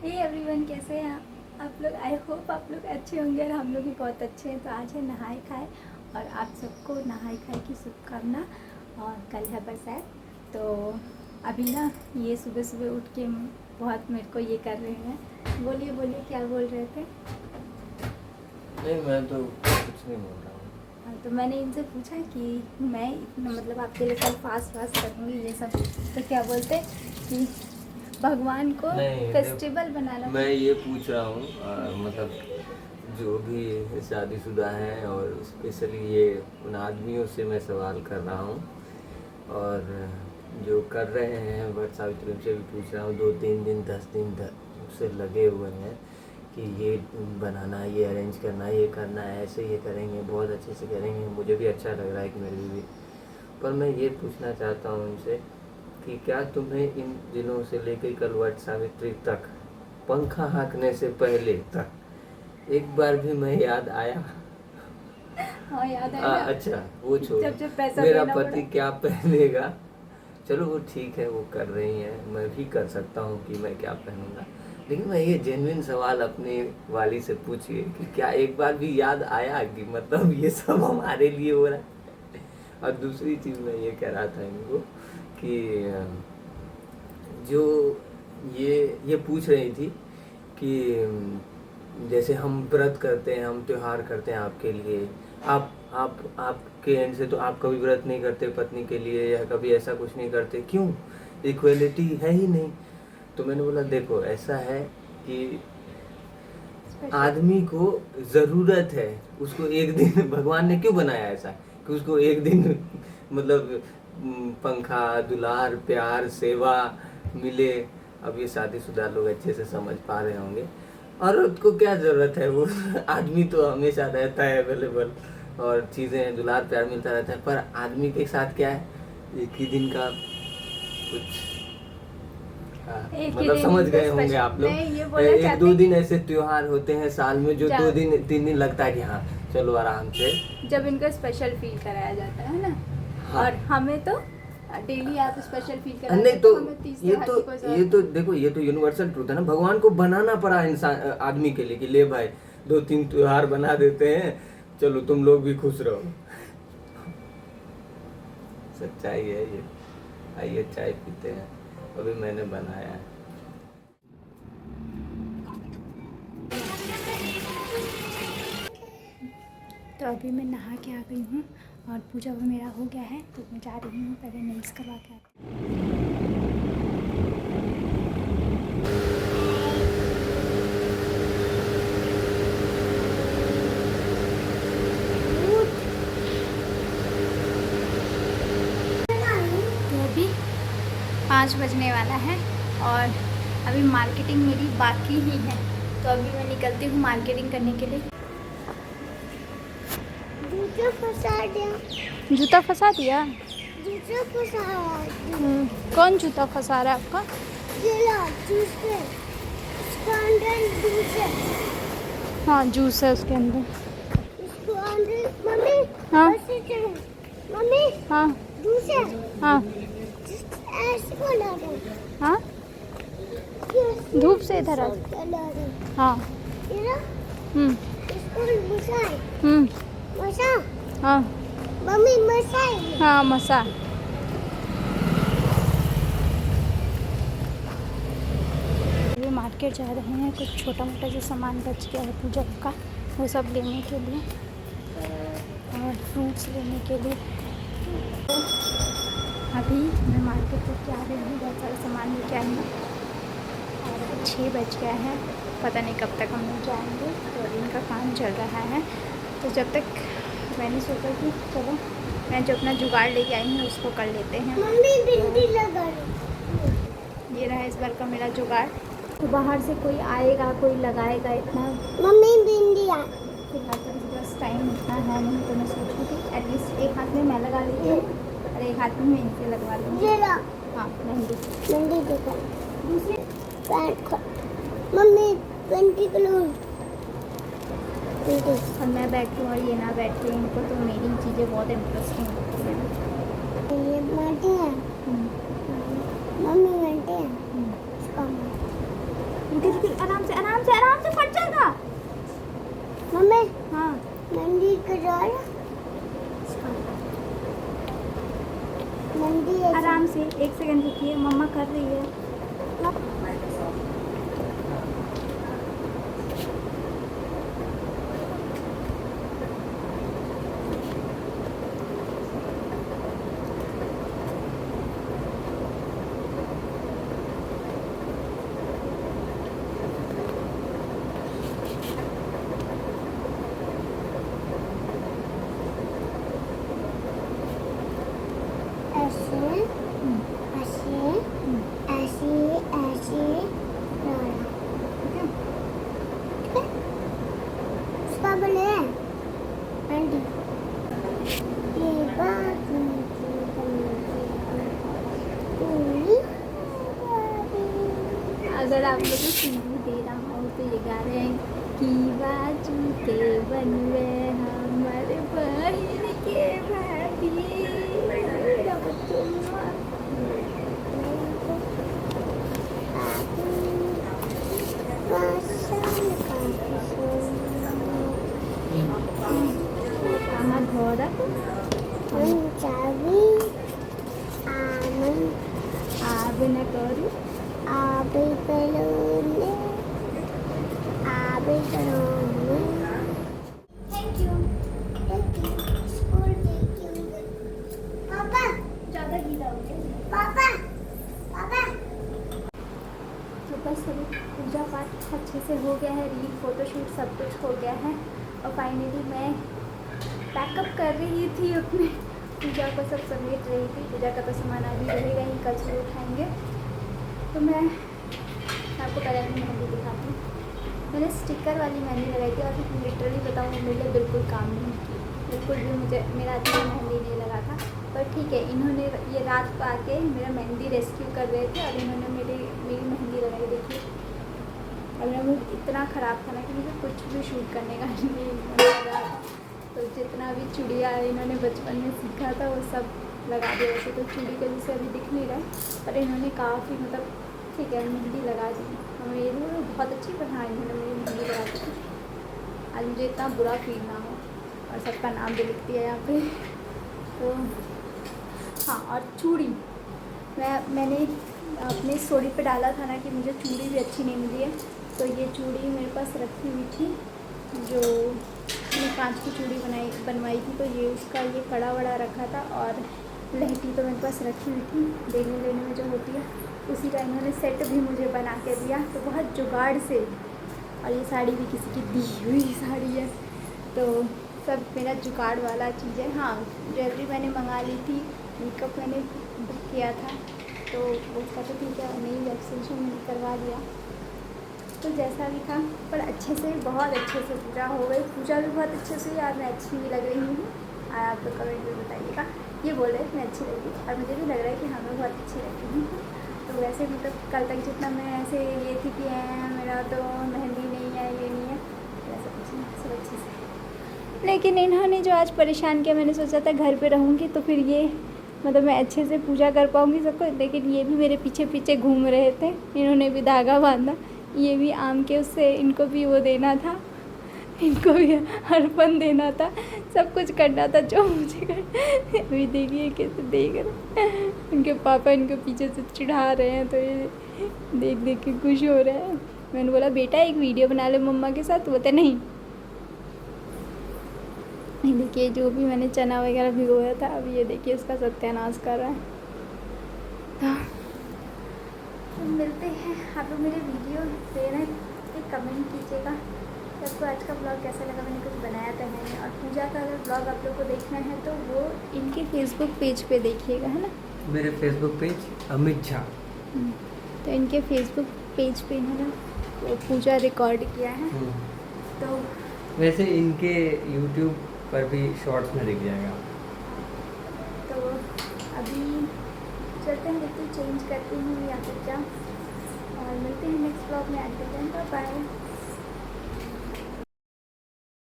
Hey everyone, कैसे हैं आप लोग। आई होप आप लोग अच्छे होंगे और हम लोग भी बहुत अच्छे हैं। तो आज है नहाए खाए और आप सबको नहाए खाए की शुभकामना। और कल है बरसात। तो अभी ना ये सुबह सुबह उठ के बहुत मेरे को ये कर रहे हैं। बोलिए बोलिए, क्या बोल रहे थे। नहीं, मैं तो कुछ नहीं बोल रहा हूँ। तो मैंने इनसे पूछा कि मैं इतना मतलब आपके लिए कल फास्ट करूँगी ये सब। तो क्या बोलते कि भगवान को फेस्टिवल बनाना। मैं ये पूछ रहा हूँ मतलब जो भी शादीशुदा हैं और स्पेशली ये उन आदमियों से मैं सवाल कर रहा हूँ, और जो कर रहे हैं वट सावित्री से भी पूछ रहा हूँ। 2-3 दिन 10 दिन से लगे हुए हैं कि ये बनाना, ये अरेंज करना, ये करना है, ऐसे ये करेंगे, बहुत अच्छे से करेंगे। मुझे भी अच्छा लग रहा है कि मेरे भी। पर मैं ये पूछना चाहता हूँ उनसे कि क्या तुम्हें इन दिनों से लेकर कल वट सावित्री तक, पंखा हाँकने से पहले तक एक बार भी मैं याद आया? हाँ, याद है ना। अच्छा, वो छोड़ो। जब पैसा मेरा देना पति पड़ा। क्या पहनेगा, चलो वो ठीक है, वो कर रही हैं, मैं भी कर सकता हूँ कि मैं क्या पहनूंगा। लेकिन मैं ये जेन्युइन सवाल अपनी वाली से पूछिए कि क्या एक बार भी याद आया कि मतलब ये सब हमारे लिए हो रहा है। और दूसरी चीज़ मैं ये कह रहा था इनको कि जो ये पूछ रही थी कि जैसे हम व्रत करते हैं, हम त्योहार करते हैं आपके लिए, आपके एंड से तो आप कभी व्रत नहीं करते पत्नी के लिए, या कभी ऐसा कुछ नहीं करते, क्यों? इक्वलिटी है ही नहीं। तो मैंने बोला देखो, ऐसा है कि आदमी को ज़रूरत है, उसको एक दिन भगवान ने क्यों बनाया ऐसा कि उसको एक दिन मतलब पंखा, दुलार, प्यार, सेवा मिले। अब ये शादीशुदा लोग अच्छे से समझ पा रहे होंगे। औरत को क्या ज़रूरत है, वो आदमी तो हमेशा रहता है अवेलेबल, और चीज़ें दुलार प्यार मिलता रहता है। पर आदमी के साथ क्या है, एक ही दिन का कुछ मतलब समझ गए होंगे आप लोग। एक दो दिन ऐसे त्योहार होते हैं साल में, जो 2-3 दिन लगता है कि हाँ चलो आराम से, जब इनको स्पेशल फील कराया जाता है ना। हाँ। और हमें तो डेली आप स्पेशल फील कराते नहीं तो ये तो देखो, ये तो यूनिवर्सल ट्रूथ है ना। भगवान को बनाना पड़ा इंसान आदमी के लिए कि ले भाई 2-3 त्योहार बना देते हैं, चलो तुम लोग भी खुश रहो। सच्चाई है ये। आइए चाय पीते हैं, अभी मैंने बनाया है। तो अभी मैं नहा के आ गई हूँ और पूजा भी मेरा हो गया है। तो मैं जा रही हूँ पहले नेल्स करवा के आती हूँ। तो अभी 5 बजने वाला है और अभी मार्केटिंग मेरी बाकी ही है। तो अभी मैं निकलती हूँ मार्केटिंग करने के लिए। जूता फंसा दिया। जूता फंसा दिया? जूता फंसा। कौन जूता फंसा रहा है आपका? जूस है। इसके अंदर जूस है। हाँ, जूस है उसके अंदर। इसके अंदर मम्मी। हाँ मम्मी। हाँ जूस है। हाँ ऐसे बना दो। हाँ, धूप से इधर आ। हाँ। इसको मसा है। मसा। हाँ मम्मी मसा है। हाँ, मसा। ये मार्केट जा रहे हैं, कुछ छोटा मोटा जो सामान बच गया है पूजा का वो सब लेने के लिए और फ्रूट्स लेने के लिए। अभी मैं मार्केट लेके आ रही हूँ, बहुत सारा सामान लेके आई हूँ और 6 बज गया है। पता नहीं कब तक हम लोग जाएंगे। तो इनका काम चल रहा है। तो जब तक मैंने सोचा कि चलो मैं जो अपना जुगाड़ लेके आई हूँ उसको कर लेते हैं। मम्मी बिंदी लगा। ये रहा इस बार का मेरा जुगाड़। तो बाहर से कोई आएगा, कोई लगाएगा इतना। मम्मी बिंदी आ। फिलहाल तो मेरे पास टाइम इतना है नहीं। तो मैं सोच रही थी एटलीस्ट एक हाथ में मैं लगा लेती हूँ और एक हाथ में मैं इनसे लगवा लूँगी। हाँ, मेहंदी देखो। दूसरी पैंट मम्मी 20 किलो। और मैं बैठूँ और ये ना बैठे, इनको तो मेरी चीज़ें बहुत इंटरेस्टिंग लगती हैं। ये माटी है। मम्मी माटी है। आराम से फट जाएगा। मम्मी हाँ मेहंदी करा मेहंदी आराम से, 1 सेकंड रुकिए, मम्मा कर रही है। ऐसे ऐसे ऐसे ऐसे डाला उसका बोले मेहंदी ये बात अगर आप लोग को सीधी दे रहा हूँ तो ये गा रहे हैं कि बाजू के बनवे हमारे बहन के भाभी। मेरा बच्चों আমার ঘর चाबी आमन आवे ना करू आबे कलोने आबे कलोने थैंक यू। स्कूल पापा ज़्यादा गीला हो गया। पापा पापा तो बस अभी पूजा पाठ अच्छे से हो गया है, रील फोटोशूट सब कुछ हो गया है और फाइनली मैं पैकअप कर रही थी अपने पूजा को, सब समेट रही थी। पूजा का तो सामान अभी रहेगा ही, कल सुबह उठाएंगे। तो मैं आपको पहले अपनी मेहंदी दिखाती हूँ। मैंने स्टिकर वाली मेहंदी लगाई थी और लिटरली बताऊँ वो मेरे लिए बिल्कुल काम नहीं की, बिल्कुल भी मुझे मेरा अच्छा मेहंदी नहीं लगा था। पर ठीक है, इन्होंने ये रात को आके मेरा मेहंदी रेस्क्यू कर रहे थे और इन्होंने मेरी मेहंदी लगाई। देखिए और मेरा मुँह इतना ख़राब था ना कि मुझे कुछ भी शूट करने का नहीं मन कर रहा था। तो जितना भी चूड़ियाँ इन्होंने बचपन में सीखा था वो सब लगा दिया। वैसे तो चूड़ी का जैसे अभी दिख नहीं रहा है, पर इन्होंने काफ़ी मतलब ठीक है मेहंदी लगा दी। हमें ये बहुत अच्छी, पर हाँ इन्होंने मेरी मेहंदी लगा दी। आज मुझे इतना बुरा फील ना हो और सबका नाम भी लिख दिया यहाँ पे। तो हाँ, और चूड़ी मैंने अपने स्टोरी पे डाला था ना कि मुझे चूड़ी भी अच्छी नहीं मिली है। तो ये चूड़ी मेरे पास रखी हुई थी, जो मैंने कांच की चूड़ी बनवाई थी। तो ये उसका ये कड़ा वड़ा रखा था और लहठी तो मेरे पास रखी हुई थी, देने लेने में जो होती है उसी का इन्होंने सेट भी मुझे बना के दिया, तो बहुत जुगाड़ से। और ये साड़ी भी किसी की दी हुई साड़ी है, तो सब मेरा जुगाड़ वाला चीज़ है। हाँ, ज्वेलरी मैंने मंगा ली थी, मेकअप मैंने बुक किया था, तो उसका तो ठीक है, नई वैक्सीनेशन मैंने करवा दिया। तो जैसा भी था, पर अच्छे से, बहुत अच्छे से पूजा हो गई। पूजा भी बहुत अच्छे से हुई और मैं अच्छी भी लग रही हूँ। और आप तो कमेंट में बताइएगा, ये बोल रहे मैं अच्छी लगी और मुझे भी लग रहा है कि हाँ मैं बहुत अच्छी लग रही हूँ। तो वैसे मतलब कल तक जितना मैं ऐसे ये थी कि मेरा तो मेहंदी नहीं है, ये नहीं है, वैसा कुछ नहीं, सब अच्छे से। लेकिन इन्होंने जो आज परेशान किया, मैंने सोचा था घर पे रहूँगी तो फिर ये मतलब मैं अच्छे से पूजा कर पाऊँगी सबको, लेकिन ये भी मेरे पीछे पीछे घूम रहे थे। इन्होंने भी धागा बांधा, ये भी आम के उससे इनको भी वो देना था, इनको भी अर्पण देना था, सब कुछ करना था जो मुझे कर। अभी देखिए कैसे देख रहे, उनके पापा इनको पीछे से चिढ़ा रहे हैं, तो ये देख देख के खुश हो रहे हैं। मैंने बोला बेटा एक वीडियो बना ले मम्मा के साथ, बोलते नहीं। देखिए जो भी मैंने चना वगैरह भिगोया था, अब ये देखिए उसका सत्यानाश कर रहा है। तो मिलते हैं, आप लोग मेरे वीडियो दे रहे हैं, कमेंट कीजिएगा सबको आज का ब्लॉग कैसा लगा। मैंने कुछ बनाया तो है नहीं। और पूजा का अगर ब्लॉग आप लोग को देखना है तो वो इनके फेसबुक पेज पे देखिएगा, है ना। मेरे फेसबुक पेज अमित झा। तो इनके फेसबुक पेज पे इन्होंने वो पूजा रिकॉर्ड किया है। तो वैसे इनके यूट्यूब पर भी शॉर्ट्स में दिख जाएगा। तो अभी चलते हैं, देखते चेंज करती हूँ या फिर क्या, और मिलते हैं नेक्स्ट ब्लॉग में। आज के टाइम बाय।